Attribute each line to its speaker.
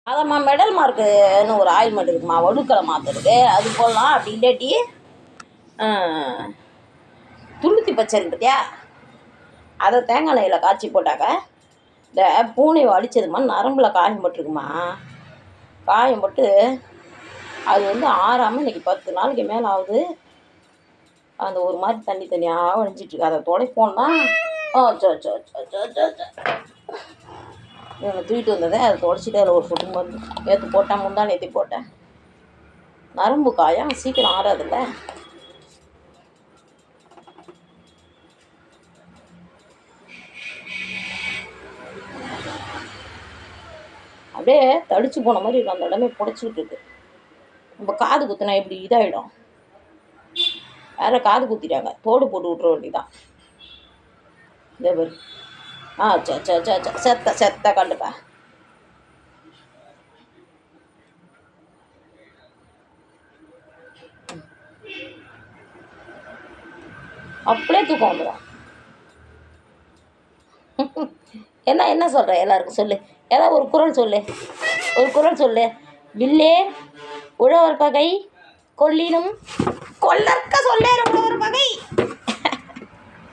Speaker 1: அதம்மா medal மார்க்குன்னு ஒரு ointment இருக்குமா, வடுக்களை மாற்றுறதுக்கு. அது போடலாம். அப்படி இல்லாட்டி துளுத்தி பச்சை இருக்கு பார்த்தியா, அதை தேங்காய் எண்ணெயில் காய்ச்சி போட்டாக்க இந்த பூனை அடித்ததுமா நரம்பில் காயம் போட்டிருக்குமா. காயம் போட்டு அது ஆறாமல் இன்றைக்கி 10 நாளைக்கு மேலே ஆகுது. அந்த ஒரு மாதிரி தண்ணி தண்ணியாக வழிஞ்சிட்ருக்கு. அதை துடைப்போம்னா இவனை தூக்கிட்டு வந்ததை அதை துடைச்சிட்டு அதில் ஒரு சொட்டு மருந்து நேற்று போட்டேன், முந்தா நேற்று போட்டேன். நரம்பு காயம் சீக்கிரம் ஆறாதில்ல. அப்படியே தடிச்சு போன மாதிரி இருக்கும். அந்த இடமே புடைச்சிக்கிட்டு இருக்கு. நம்ம காது குத்தினா இப்படி இதாகிடும். வேறு காது குத்திட்டாங்க, தோடு போட்டு விட்ற வேண்டிதான். இதே பேர் செத்த கண்டுப்பா. அப்படியே தூக்கம் வந்துடும். என்ன சொல்கிற எல்லாருக்கும் சொல்லு, ஏதாவது ஒரு குரல் சொல்லு, ஒரு குரல் சொல்லு. வில்லே உழவர் பகை கொல்லினும் கொல்லற்க சொல்லேன் உழவர் பகை.